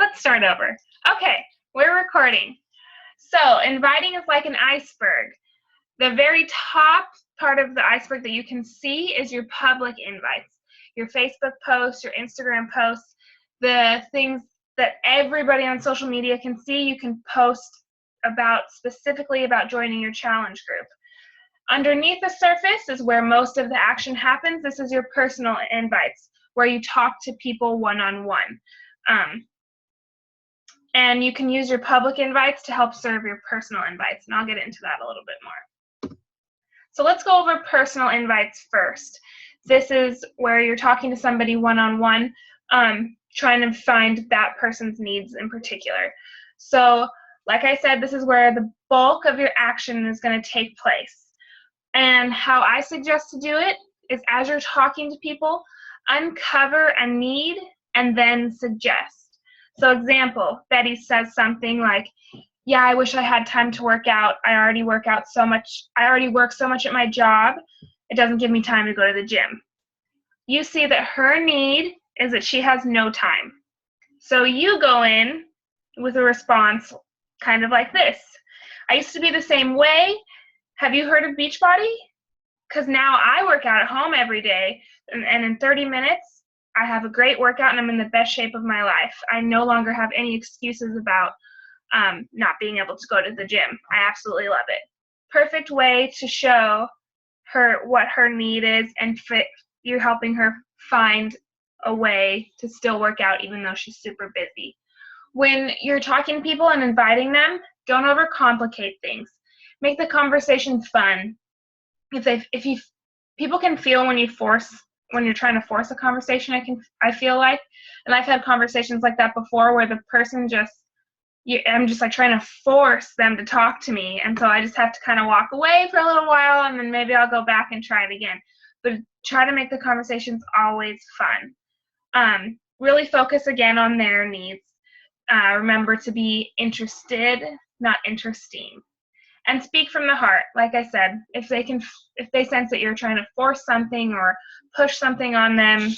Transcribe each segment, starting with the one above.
let's start over. Okay, we're recording. So inviting is like an iceberg. The very top part of the iceberg that you can see is your public invites. Your Facebook posts, your Instagram posts, the things that everybody on social media can see, you can post specifically about joining your challenge group. Underneath the surface is where most of the action happens. This is your personal invites, where you talk to people one-on-one. And you can use your public invites to help serve your personal invites, and I'll get into that a little bit more. So let's go over personal invites first. This is where you're talking to somebody one-on-one, trying to find that person's needs in particular. So like I said, this is where the bulk of your action is going to take place. And how I suggest to do it is, as you're talking to people, uncover a need and then suggest. So example, Betty says something like, yeah, I wish I had time to work out. I already work so much at my job. It doesn't give me time to go to the gym. You see that her need is that she has no time. So you go in with a response kind of like this. I used to be the same way. Have you heard of Beachbody? Because now I work out at home every day, and in 30 minutes, I have a great workout and I'm in the best shape of my life. I no longer have any excuses about not being able to go to the gym. I absolutely love it. Perfect way to show her what her need is, and you're helping her find a way to still work out even though she's super busy. When you're talking to people and inviting them, don't overcomplicate things. Make the conversation fun. People can feel when you're trying to force a conversation, I feel like. And I've had conversations like that before where the person I'm just like trying to force them to talk to me. And so I just have to kind of walk away for a little while, and then maybe I'll go back and try it again. But try to make the conversations always fun. Really focus again on their needs. Remember to be interested, not interesting. And speak from the heart. Like I said, if they sense that you're trying to force something or push something on them,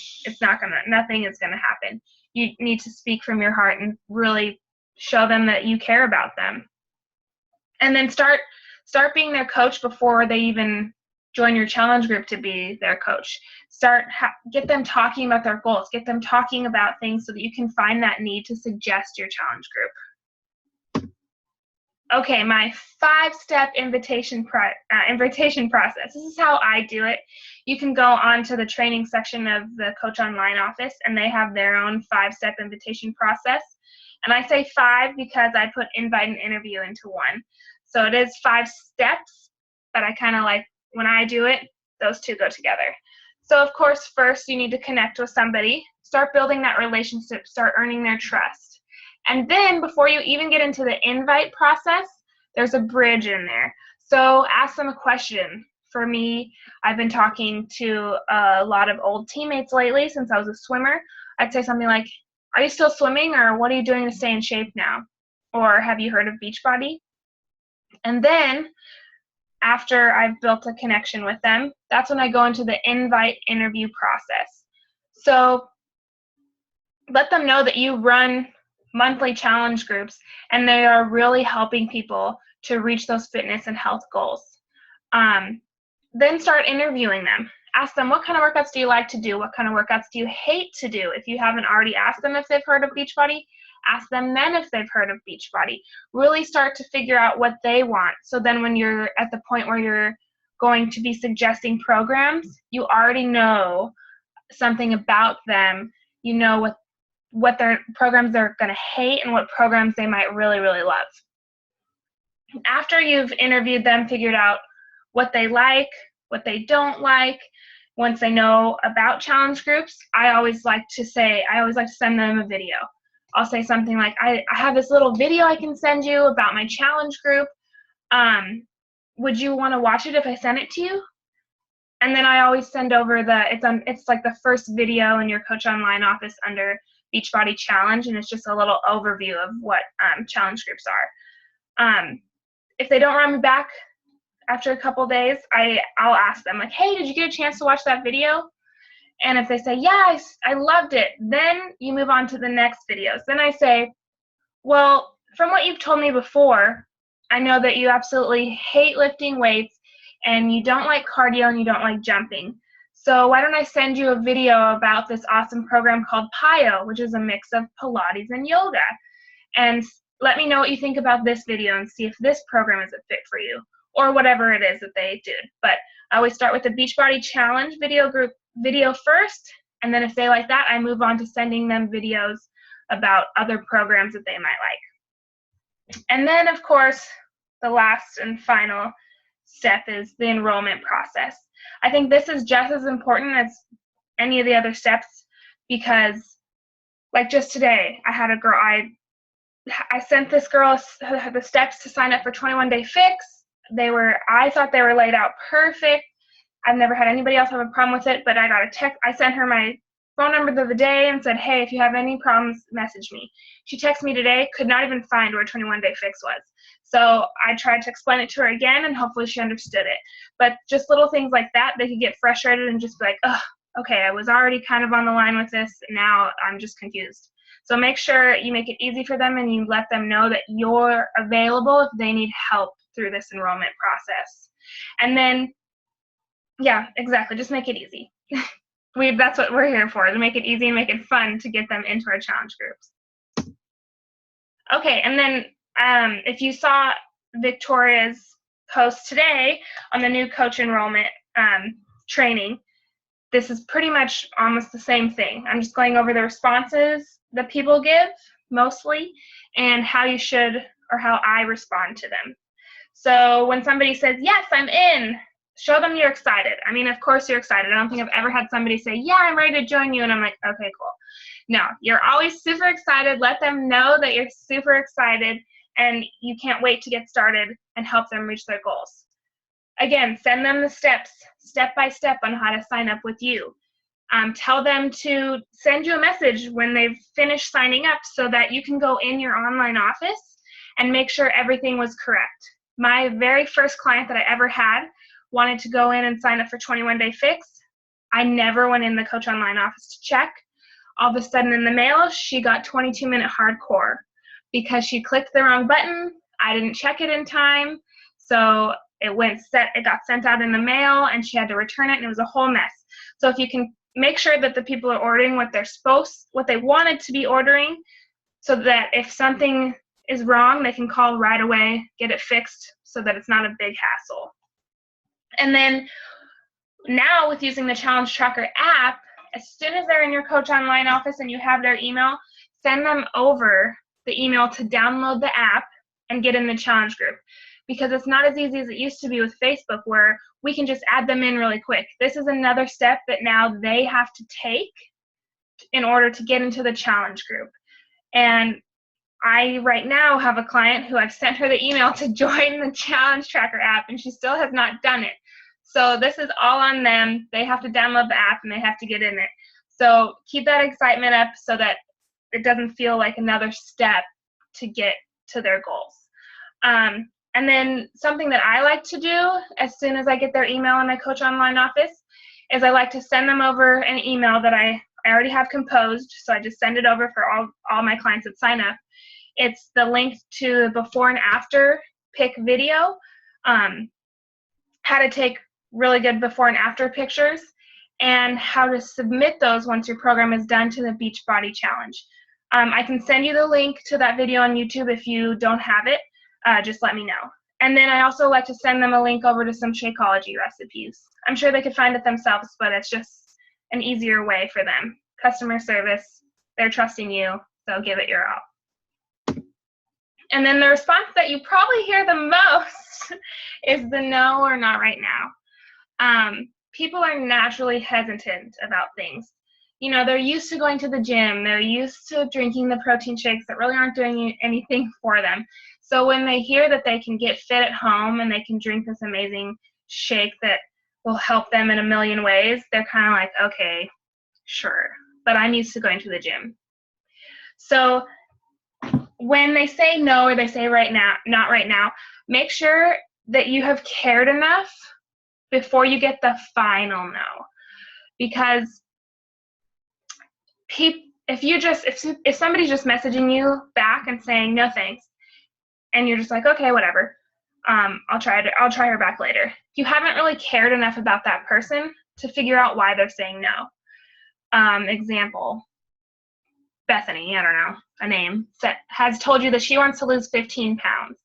nothing is gonna happen. You need to speak from your heart and really show them that you care about them. And then start being their coach before they even join your challenge group to be their coach. Get them talking about their goals. Get them talking about things so that you can find that need to suggest your challenge group. Okay, my 5-step invitation process. This is how I do it. You can go on to the training section of the Coach Online office, and they have their own 5-step invitation process. And I say 5 because I put invite and interview into one. So it is 5 steps, but I kind of like, when I do it, those two go together. So of course, first you need to connect with somebody, start building that relationship, start earning their trust. And then before you even get into the invite process, there's a bridge in there. So ask them a question. For me, I've been talking to a lot of old teammates lately since I was a swimmer. I'd say something like, are you still swimming, or what are you doing to stay in shape now? Or have you heard of Beachbody? And then after I've built a connection with them, that's when I go into the invite interview process. So let them know that you run monthly challenge groups, and they are really helping people to reach those fitness and health goals. Then start interviewing them. Ask them, what kind of workouts do you like to do? What kind of workouts do you hate to do? If you haven't already asked them if they've heard of Beachbody, ask them then if they've heard of Beachbody. Really start to figure out what they want. So then when you're at the point where you're going to be suggesting programs, you already know something about them. You know what their programs they're going to hate and what programs they might really, really love. After you've interviewed them, figured out what they like, what they don't like, once they know about challenge groups, I always like to send them a video. I'll say something like, I have this little video I can send you about my challenge group. Would you want to watch it if I send it to you? And then I always send over it's like the first video in your Coach Online office under Beachbody Challenge, and it's just a little overview of what challenge groups are. If they don't write me back after a couple days, I'll ask them, like, hey, did you get a chance to watch that video? And if they say, yeah, I loved it, then you move on to the next videos. Then I say, Well, from what you've told me before, I know that you absolutely hate lifting weights and you don't like cardio and you don't like jumping. So why don't I send you a video about this awesome program called PiYo, which is a mix of Pilates and yoga. And let me know what you think about this video and see if this program is a fit for you, or whatever it is that they did. But I always start with the Beachbody Challenge video first, and then if they like that, I move on to sending them videos about other programs that they might like. And then, of course, the last and final step is the enrollment process. I think this is just as important as any of the other steps, because like just today, I had a girl, I sent this girl the steps to sign up for 21 Day Fix. I thought they were laid out perfect. I've never had anybody else have a problem with it, but I got a text. I sent her my phone number the other day and said, hey, if you have any problems, message me. She texted me today, could not even find where 21 Day Fix was. So I tried to explain it to her again, and hopefully she understood it. But just little things like that, they could get frustrated and just be like, oh, okay, I was already kind of on the line with this. Now I'm just confused. So make sure you make it easy for them and you let them know that you're available if they need help through this enrollment process. And then, yeah, exactly, just make it easy. That's what we're here for, to make it easy and make it fun to get them into our challenge groups. Okay, and then if you saw Victoria's post today on the new coach enrollment training, this is pretty much almost the same thing. I'm just going over the responses that people give, mostly, and how you should, or how I respond to them. So when somebody says, yes, I'm in, show them you're excited. I mean, of course you're excited. I don't think I've ever had somebody say, yeah, I'm ready to join you, and I'm like, okay, cool. No, you're always super excited. Let them know that you're super excited and you can't wait to get started and help them reach their goals. Again, send them the steps, step by step, on how to sign up with you. Tell them to send you a message when they've finished signing up so that you can go in your online office and make sure everything was correct. My very first client that I ever had wanted to go in and sign up for 21 Day Fix. I never went in the Coach Online office to check. All of a sudden in the mail, she got 22-minute hardcore because she clicked the wrong button. I didn't check it in time. So it got sent out in the mail and she had to return it, and it was a whole mess. So if you can make sure that the people are ordering what they wanted to be ordering, so that if something is wrong, they can call right away, get it fixed, so that it's not a big hassle. And then now with using the Challenge Tracker app, as soon as they're in your Coach Online office and you have their email, send them over the email to download the app and get in the challenge group. Because it's not as easy as it used to be with Facebook, where we can just add them in really quick. This is another step that now they have to take in order to get into the challenge group. And I right now have a client who I've sent her the email to join the Challenge Tracker app, and she still has not done it. So this is all on them. They have to download the app and they have to get in it. So keep that excitement up so that it doesn't feel like another step to get to their goals. And then something that I like to do as soon as I get their email in my Coach Online office is I like to send them over an email that I already have composed. So I just send it over for all my clients that sign up. It's the link to the before and after pic video, how to take really good before and after pictures, and how to submit those once your program is done to the Beachbody Challenge. I can send you the link to that video on YouTube if you don't have it. Just let me know. And then I also like to send them a link over to some Shakeology recipes. I'm sure they could find it themselves, but it's just an easier way for them. Customer service, they're trusting you, so give it your all. And then the response that you probably hear the most is the no or not right now. People are naturally hesitant about things. You know, they're used to going to the gym. They're used to drinking the protein shakes that really aren't doing anything for them. So when they hear that they can get fit at home and they can drink this amazing shake that will help them in a million ways, they're kind of like, okay, sure, but I'm used to going to the gym. So when they say no or they say right now, not right now, make sure that you have cared enough before you get the final no. Because if somebody's just messaging you back and saying no thanks, and you're just like, okay, whatever, I'll try her back later. You haven't really cared enough about that person to figure out why they're saying no. Example, Bethany, I don't know, a name, has told you that she wants to lose 15 pounds.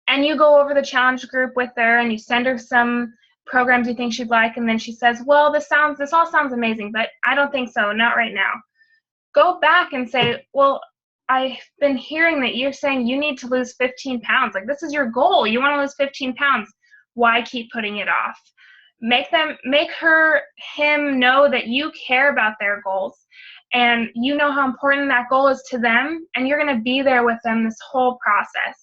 And you go over the challenge group with her and you send her some programs you think she'd like, and then she says, well, this all sounds amazing, but I don't think so, not right now. Go back and say, well, I've been hearing that you're saying you need to lose 15 pounds. Like, this is your goal. You want to lose 15 pounds. Why keep putting it off? Make him know that you care about their goals and you know how important that goal is to them, and you're going to be there with them this whole process.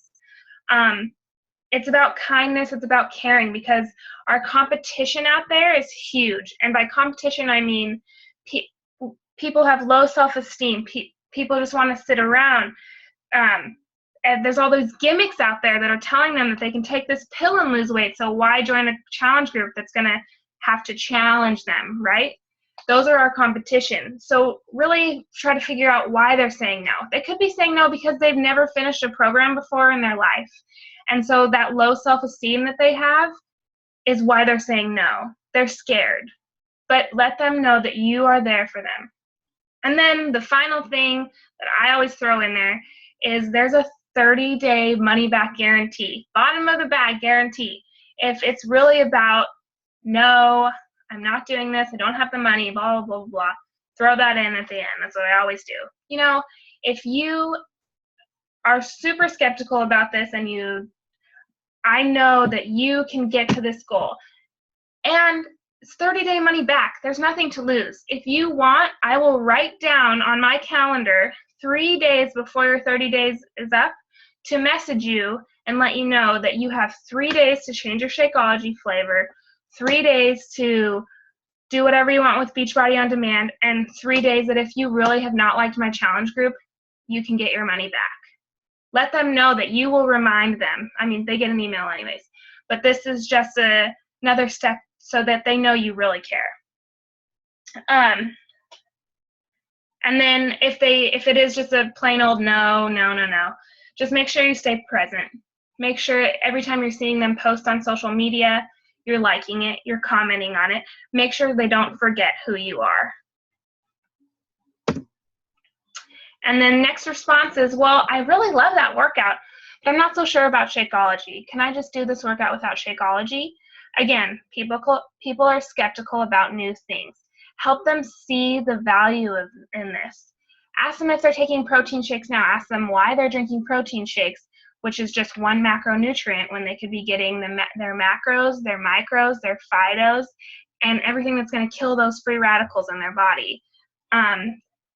It's about kindness. It's about caring, because our competition out there is huge. And by competition, I mean people have low self-esteem. People just want to sit around. And there's all those gimmicks out there that are telling them that they can take this pill and lose weight. So why join a challenge group that's going to have to challenge them, right? Those are our competition. So really try to figure out why they're saying no. They could be saying no because they've never finished a program before in their life. And so that low self-esteem that they have is why they're saying no. They're scared. But let them know that you are there for them. And then the final thing that I always throw in there is there's a 30-day money-back guarantee. Bottom of the bag guarantee. If it's really about, no, I'm not doing this, I don't have the money, blah, blah, blah, blah, throw that in at the end. That's what I always do. You know, if you are super skeptical about this and I know that you can get to this goal. And it's 30-day money back. There's nothing to lose. If you want, I will write down on my calendar 3 days before your 30 days is up to message you and let you know that you have 3 days to change your Shakeology flavor, 3 days to do whatever you want with Beachbody On Demand, and 3 days that if you really have not liked my challenge group, you can get your money back. Let them know that you will remind them. I mean, they get an email anyways, but this is just another step so that they know you really care. And then if it is just a plain old no, just make sure you stay present. Make sure every time you're seeing them post on social media, you're liking it, you're commenting on it. Make sure they don't forget who you are. And then next response is, well, I really love that workout, but I'm not so sure about Shakeology. Can I just do this workout without Shakeology? Again, people are skeptical about new things. Help them see the value in this. Ask them if they're taking protein shakes now. Ask them why they're drinking protein shakes, which is just one macronutrient, when they could be getting their macros, their micros, their phytos, and everything that's going to kill those free radicals in their body.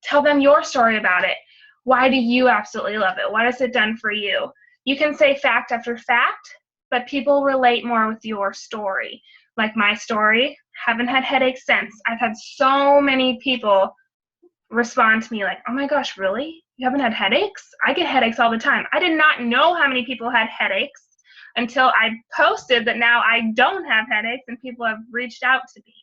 Tell them your story about it. Why do you absolutely love it? What has it done for you? You can say fact after fact, but people relate more with your story. Like my story, haven't had headaches since. I've had so many people respond to me like, oh my gosh, really? You haven't had headaches? I get headaches all the time. I did not know how many people had headaches until I posted that now I don't have headaches, and people have reached out to me.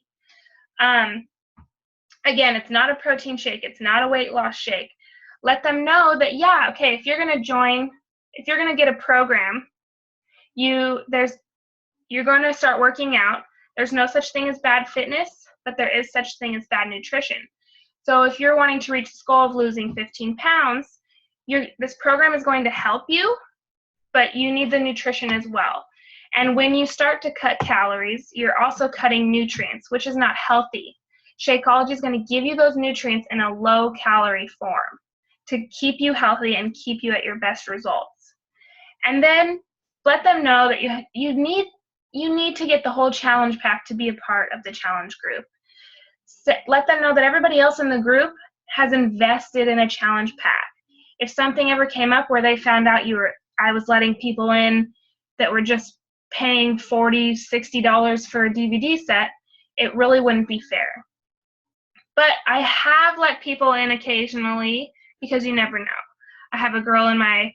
Again, it's not a protein shake. It's not a weight loss shake. Let them know that, yeah, okay, if you're going to get a program, you're going to start working out. There's no such thing as bad fitness, but there is such thing as bad nutrition. So if you're wanting to reach the goal of losing 15 pounds, this program is going to help you, but you need the nutrition as well. And when you start to cut calories, you're also cutting nutrients, which is not healthy. Shakeology is going to give you those nutrients in a low-calorie form to keep you healthy and keep you at your best results. And then let them know that you need to get the whole challenge pack to be a part of the challenge group. So let them know that everybody else in the group has invested in a challenge pack. If something ever came up where they found out I was letting people in that were just paying $40, $60 for a DVD set, it really wouldn't be fair. But I have let people in occasionally, because you never know. I have a girl in my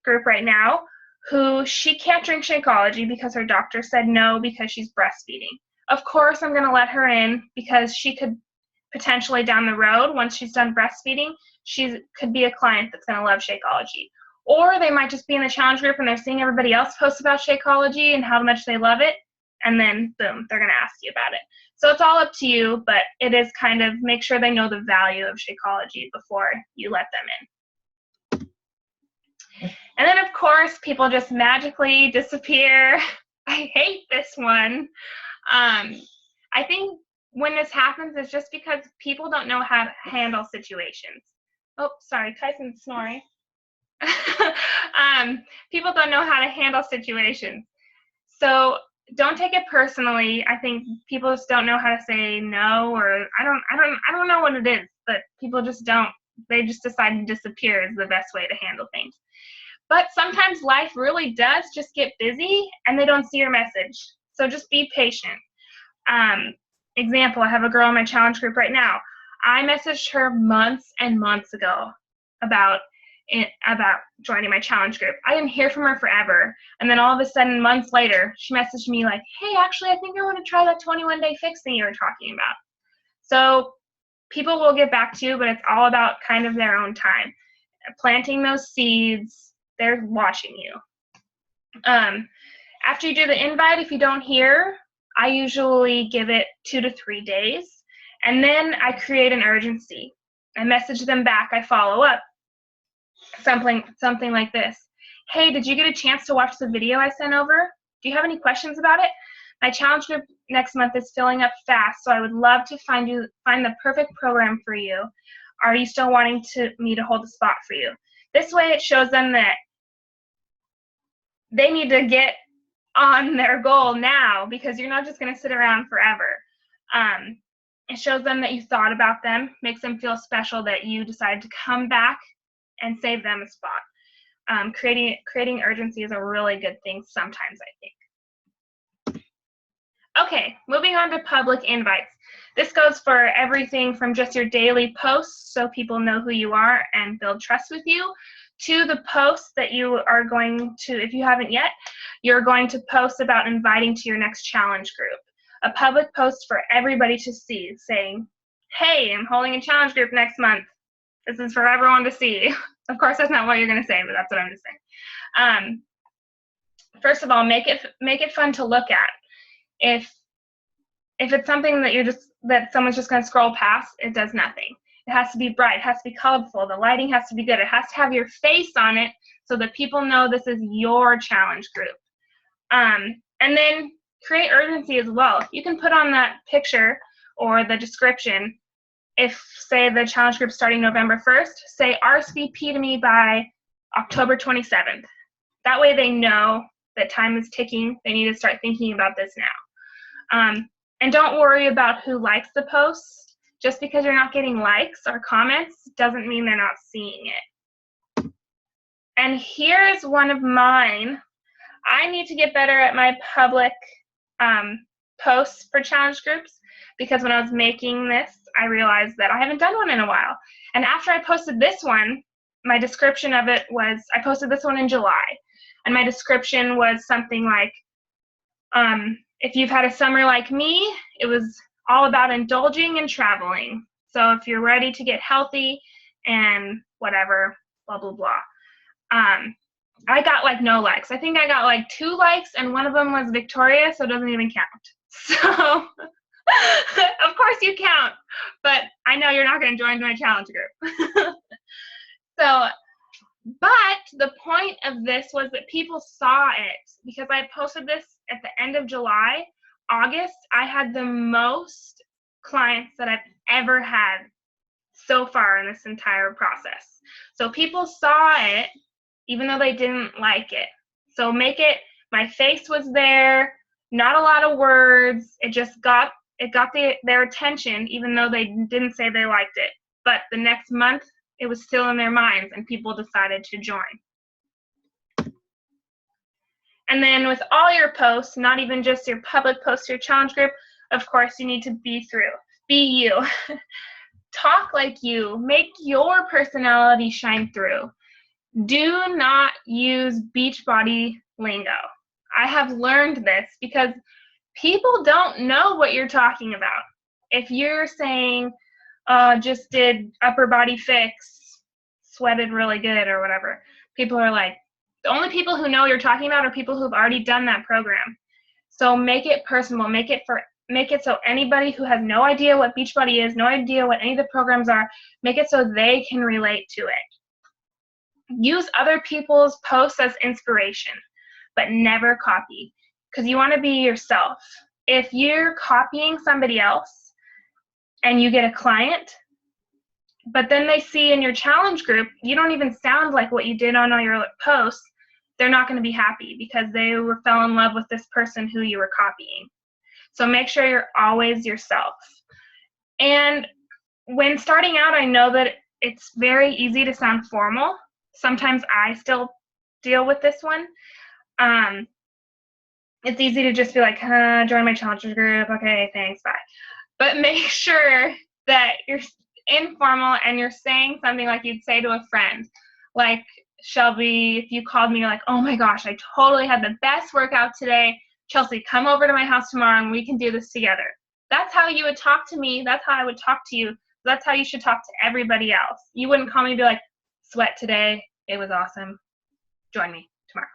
group right now who she can't drink Shakeology because her doctor said no because she's breastfeeding. Of course I'm going to let her in because she could potentially down the road, once she's done breastfeeding, she could be a client that's going to love Shakeology. Or they might just be in the challenge group and they're seeing everybody else post about Shakeology and how much they love it, and then boom, they're going to ask you about it. So it's all up to you, but it is kind of make sure they know the value of Shakeology before you let them in. And then, of course, people just magically disappear. I hate this one. I think when this happens, it's just because people don't know how to handle situations. Oh, sorry, Tyson's snoring. People don't know how to handle situations. So don't take it personally. I think people just don't know how to say no, or I don't know what it is, but people just don't. They just decide to disappear is the best way to handle things. But sometimes life really does just get busy and they don't see your message. So just be patient. Example, I have a girl in my challenge group right now. I messaged her months and months ago about joining my challenge group. I didn't hear from her forever. And then all of a sudden, months later, she messaged me like, hey, actually, I think I want to try that 21-day fix thing you were talking about. So people will get back to you, but it's all about kind of their own time. Planting those seeds, they're watching you. After you do the invite, if you don't hear, I usually give it 2 to 3 days. And then I create an urgency. I message them back. I follow up. Something like this. Hey, did you get a chance to watch the video I sent over? Do you have any questions about it? My challenge group next month is filling up fast, so I would love to find the perfect program for you. Are you still wanting me to hold a spot for you? This way it shows them that they need to get on their goal now, because you're not just going to sit around forever. It shows them that you thought about them, makes them feel special that you decided to come back and save them a spot. Creating urgency is a really good thing sometimes, I think. Okay, moving on to public invites. This goes for everything from just your daily posts so people know who you are and build trust with you, to the posts that you are going to, if you haven't yet, you're going to post about inviting to your next challenge group. A public post for everybody to see saying, hey, I'm holding a challenge group next month. This is for everyone to see. Of course, that's not what you're going to say, but that's what I'm just saying. First of all, make it fun to look at. If it's something that someone's just going to scroll past, it does nothing. It has to be bright. It has to be colorful. The lighting has to be good. It has to have your face on it so that people know this is your challenge group. And then create urgency as well. You can put on that picture or the description, if, say, the challenge group starting November 1st, say RSVP to me by October 27th. That way they know that time is ticking. They need to start thinking about this now. And don't worry about who likes the post. Just because you're not getting likes or comments doesn't mean they're not seeing it. And here's one of mine. I need to get better at my public posts for challenge groups, because when I was making this, I realized that I haven't done one in a while. And after I posted this one, my description of it was, I posted this one in July, and my description was something like, if you've had a summer like me, it was all about indulging and traveling. So if you're ready to get healthy and whatever, blah, blah, blah. I got like no likes. I think I got like 2 likes, and one of them was Victoria, so it doesn't even count. So of course you count, but I know you're not going to join my challenge group. But the point of this was that people saw it, because I posted this at the end of July. August, I had the most clients that I've ever had so far in this entire process. So people saw it, even though they didn't like it. So my face was there, not a lot of words. It just got their attention, even though they didn't say they liked it. But the next month, it was still in their minds, and people decided to join. And then with all your posts, not even just your public posts, your challenge group, of course, you need to be you. Talk like you. Make your personality shine through. Do not use Beachbody lingo. I have learned this because people don't know what you're talking about. If you're saying, just did upper body fix, sweated really good or whatever. People are like, the only people who know what you're talking about are people who've already done that program. So make it personal, make it so anybody who has no idea what Beachbody is, no idea what any of the programs are, make it so they can relate to it. Use other people's posts as inspiration, but never copy, because you want to be yourself. If you're copying somebody else and you get a client, but then they see in your challenge group, you don't even sound like what you did on all your posts, they're not going to be happy because they fell in love with this person who you were copying. So make sure you're always yourself. And when starting out, I know that it's very easy to sound formal. Sometimes I still deal with this one. It's easy to just be like, join my challenge group. Okay, thanks, bye. But make sure that you're informal and you're saying something like you'd say to a friend. Like, Shelby, if you called me, you're like, oh my gosh, I totally had the best workout today. Chelsea, come over to my house tomorrow and we can do this together. That's how you would talk to me. That's how I would talk to you. That's how you should talk to everybody else. You wouldn't call me and be like, sweat today. It was awesome. Join me tomorrow.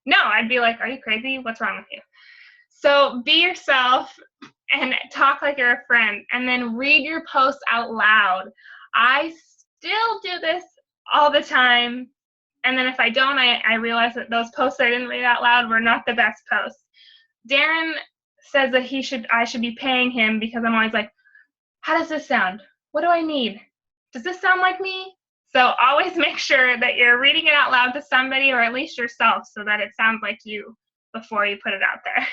No, I'd be like, are you crazy? What's wrong with you? So be yourself and talk like you're a friend, and then read your posts out loud. I still do this all the time. And then if I don't, I realize that those posts I didn't read out loud were not the best posts. Darren says that I should be paying him because I'm always like, how does this sound? What do I need? Does this sound like me? So always make sure that you're reading it out loud to somebody, or at least yourself, so that it sounds like you before you put it out there.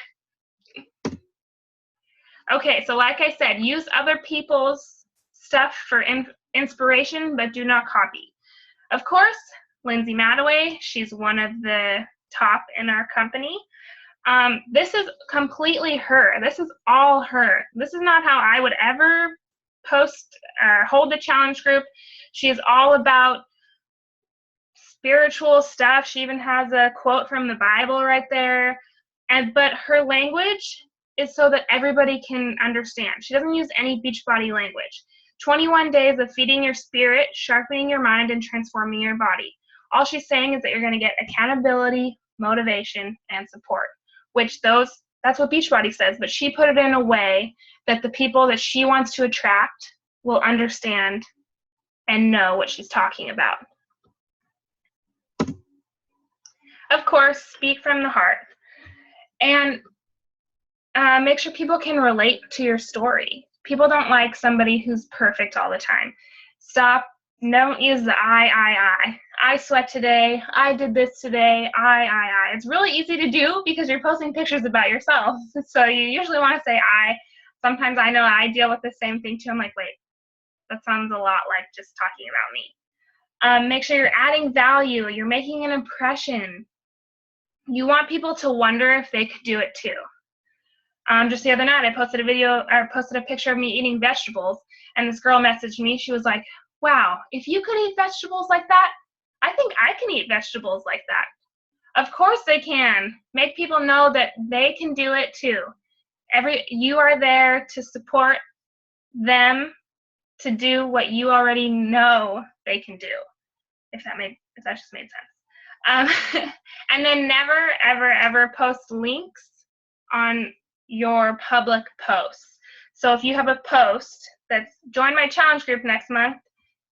Okay, so like I said, use other people's stuff for inspiration, but do not copy. Of course, Lindsay Madaway, she's one of the top in our company. This is completely her. This is all her. This is not how I would ever post or hold the challenge group. She is all about spiritual stuff. She even has a quote from the Bible right there. But her language is so that everybody can understand. She doesn't use any Beachbody language. 21 days of feeding your spirit, sharpening your mind, and transforming your body. All she's saying is that you're going to get accountability, motivation, and support, which that's what Beachbody says, but she put it in a way that the people that she wants to attract will understand and know what she's talking about. Of course, speak from the heart. And make sure people can relate to your story. People don't like somebody who's perfect all the time. Don't use the I. I sweat today. I did this today. I. It's really easy to do because you're posting pictures about yourself. So you usually want to say I. Sometimes I know I deal with the same thing too. I'm like, wait, that sounds a lot like just talking about me. Make sure you're adding value. You're making an impression. You want people to wonder if they could do it too. Just the other night, I posted a picture of me eating vegetables, and this girl messaged me. She was like, wow, if you could eat vegetables like that, I think I can eat vegetables like that. Of course they can. Make people know that they can do it too. You are there to support them to do what you already know they can do, if that just made sense. And then never, ever, ever post links on your public posts. So if you have a post that's join my challenge group next month,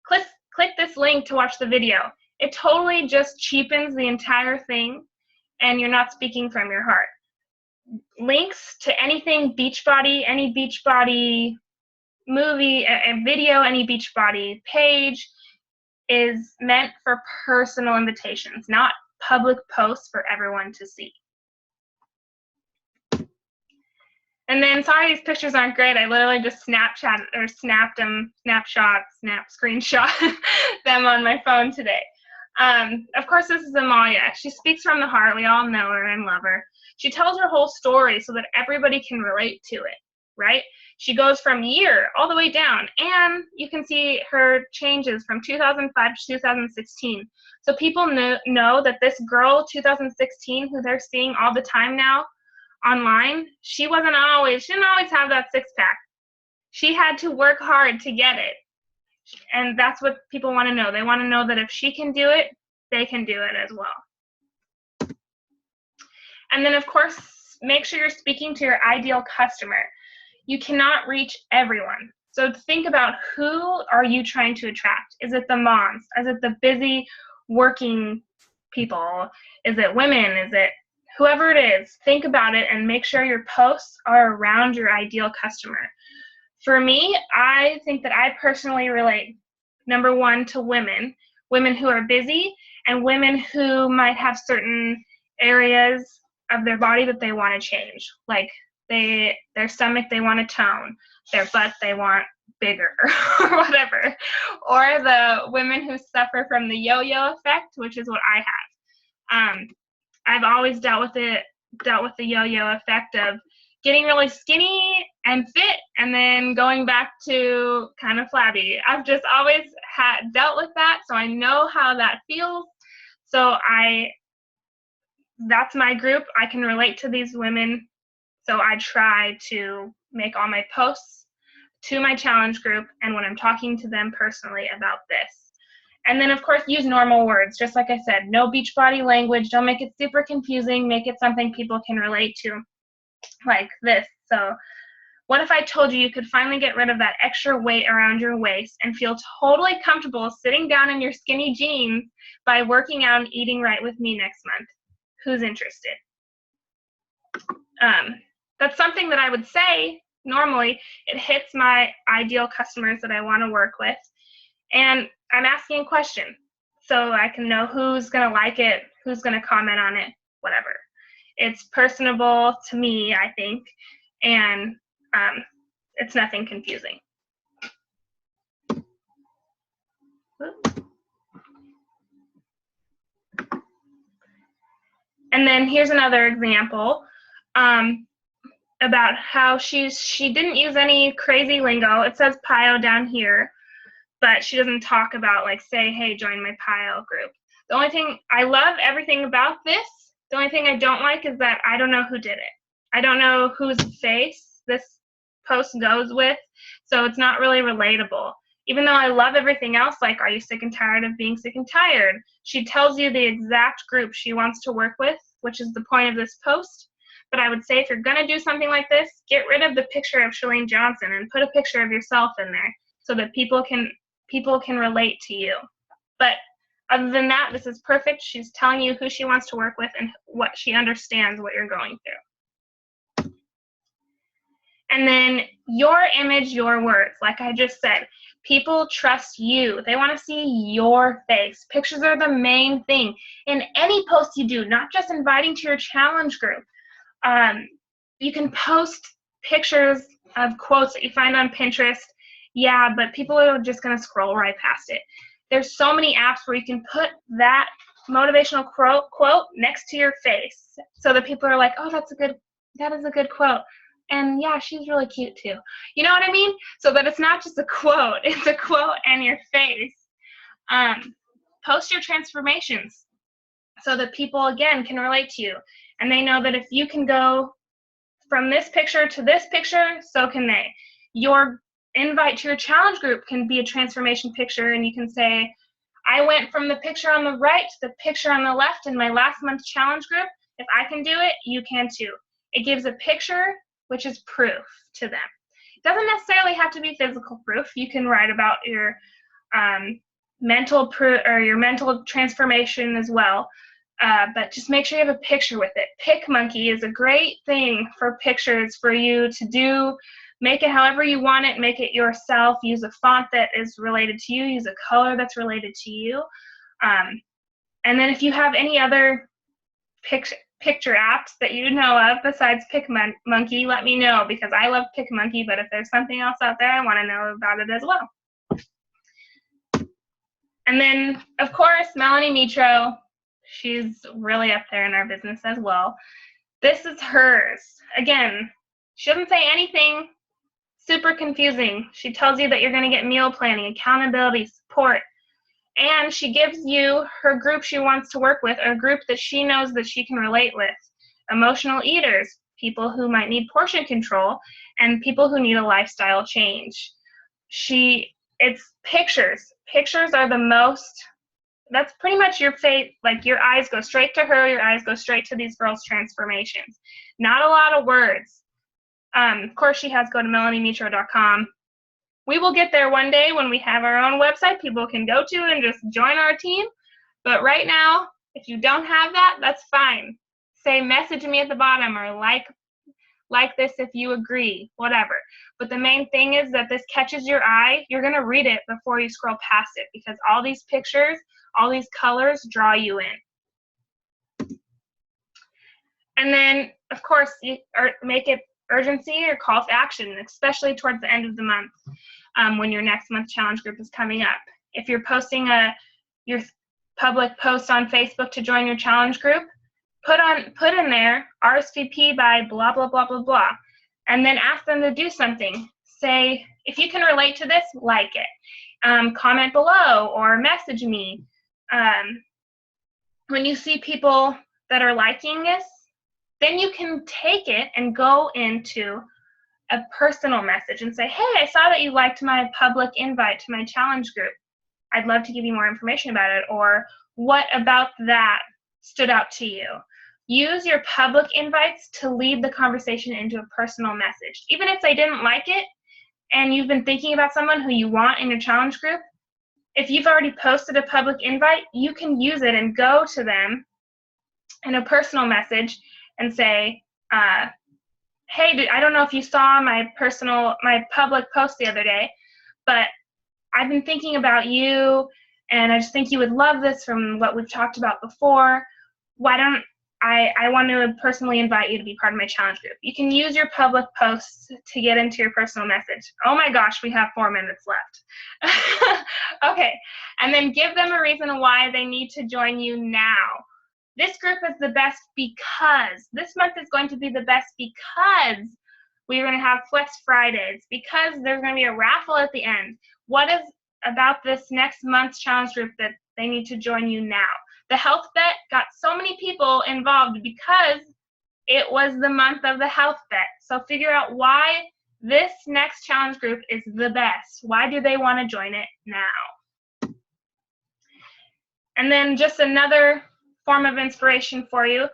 click this link to watch the video. It totally just cheapens the entire thing, and you're not speaking from your heart. Links to anything Beachbody, any Beachbody movie, a video, any Beachbody page is meant for personal invitations, not public posts for everyone to see. And then, sorry, these pictures aren't great. I literally just screenshot them on my phone today. Of course, this is Amalia. She speaks from the heart. We all know her and love her. She tells her whole story so that everybody can relate to it, right? She goes from year all the way down, and you can see her changes from 2005 to 2016. So people know that this girl, 2016, who they're seeing all the time now online, she didn't always have that six-pack. She had to work hard to get it. And that's what people want to know. They want to know that if she can do it, they can do it as well. And then, of course, make sure you're speaking to your ideal customer. You cannot reach everyone. So think about, who are you trying to attract? Is it the moms? Is it the busy working people? Is it women? Is it whoever it is? Think about it and make sure your posts are around your ideal customer. For me, I think that I personally relate, number one, to women who are busy, and women who might have certain areas of their body that they want to change. Like their stomach, they want to tone, their butt, they want bigger, or whatever. Or the women who suffer from the yo-yo effect, which is what I have. I've always dealt with the yo-yo effect of getting really skinny and fit and then going back to kind of flabby. I've just always dealt with that, so I know how that feels. So that's my group. I can relate to these women, so I try to make all my posts to my challenge group and when I'm talking to them personally about this. And then, of course, use normal words. Just like I said, no beach body language. Don't make it super confusing. Make it something people can relate to, like this. So what if I told you could finally get rid of that extra weight around your waist and feel totally comfortable sitting down in your skinny jeans by working out and eating right with me next month? Who's interested? That's something that I would say normally. It hits my ideal customers that I want to work with. And I'm asking a question so I can know who's going to like it, who's going to comment on it, whatever. It's personable to me, I think, and it's nothing confusing. And then here's another example about how she didn't use any crazy lingo. It says PIO down here, but she doesn't talk about, like, say, hey, join my PIO group. The only thing, I love everything about this. The only thing I don't like is that I don't know who did it. I don't know whose face this post goes with, so it's not really relatable. Even though I love everything else, like, are you sick and tired of being sick and tired? She tells you the exact group she wants to work with, which is the point of this post. But I would say, if you're going to do something like this, get rid of the picture of Chalene Johnson and put a picture of yourself in there so that people can relate to you. But other than that, this is perfect. She's telling you who she wants to work with and what she understands what you're going through. And then your image, your words. Like I just said, people trust you. They want to see your face. Pictures are the main thing in any post you do, not just inviting to your challenge group. You can post pictures of quotes that you find on Pinterest. Yeah, but people are just going to scroll right past it. There's so many apps where you can put that motivational quote next to your face so that people are like, oh, that is a good quote. And yeah, she's really cute too. You know what I mean? So that it's not just a quote, it's a quote and your face. Post your transformations so that people, again, can relate to you. And they know that if you can go from this picture to this picture, so can they. Your invite to your challenge group can be a transformation picture, and you can say, I went from the picture on the right to the picture on the left in my last month's challenge group. If I can do it, you can too. It gives a picture, which is proof to them. It doesn't necessarily have to be physical proof. You can write about your mental transformation as well. But just make sure you have a picture with it. PicMonkey is a great thing for pictures for you to do. Make it however you want it. Make it yourself. Use a font that is related to you. Use a color that's related to you. And then if you have any other picture apps that you know of besides PicMonkey, let me know, because I love PicMonkey, but if there's something else out there, I want to know about it as well. And then, of course, Melanie Mitro. She's really up there in our business as well. This is hers. Again, she doesn't say anything super confusing. She tells you that you're going to get meal planning, accountability, support, and she gives you her group she wants to work with, or a group that she knows that she can relate with. Emotional eaters, people who might need portion control, and people who need a lifestyle change. She it's pictures. Pictures are the most, that's pretty much your fate. Like, your eyes go straight to her, your eyes go straight to these girls' transformations. Not a lot of words. Of course, she has go to melaniemitro.com. We will get there one day when we have our own website people can go to and just join our team. But right now, if you don't have that, that's fine. Say message me at the bottom, or like this if you agree, whatever. But the main thing is that this catches your eye. You're going to read it before you scroll past it, because all these pictures, all these colors draw you in. And then, of course, you make it urgency or call to action, especially towards the end of the month, when your next month challenge group is coming up. If you're posting your public post on Facebook to join your challenge group, put in there RSVP by blah, blah, blah, blah, blah, and then ask them to do something. Say, if you can relate to this, like it. Comment below or message me. When you see people that are liking this, then you can take it and go into a personal message and say, hey, I saw that you liked my public invite to my challenge group. I'd love to give you more information about it. Or what about that stood out to you? Use your public invites to lead the conversation into a personal message. Even if they didn't like it and you've been thinking about someone who you want in your challenge group, if you've already posted a public invite, you can use it and go to them in a personal message and say, hey, I don't know if you saw my public post the other day, but I've been thinking about you, and I just think you would love this from what we've talked about before. Why don't I want to personally invite you to be part of my challenge group. You can use your public posts to get into your personal message. Oh my gosh, we have 4 minutes left. Okay, and then give them a reason why they need to join you now. This group is the best because, this month is going to be the best because we're going to have Flex Fridays, because there's going to be a raffle at the end. What is about this next month's challenge group that they need to join you now? The health bet got so many people involved because it was the month of the health bet. So figure out why this next challenge group is the best. Why do they want to join it now? And then just another form of inspiration for you.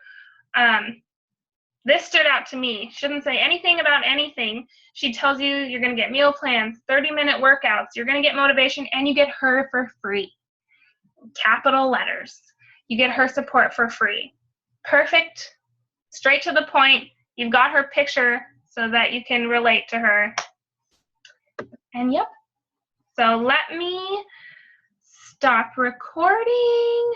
This stood out to me. Shouldn't say anything about anything. She tells you you're going to get meal plans, 30-minute workouts, you're going to get motivation, and you get her for free. Capital letters. You get her support for free. Perfect. Straight to the point. You've got her picture so that you can relate to her. And yep. So let me stop recording.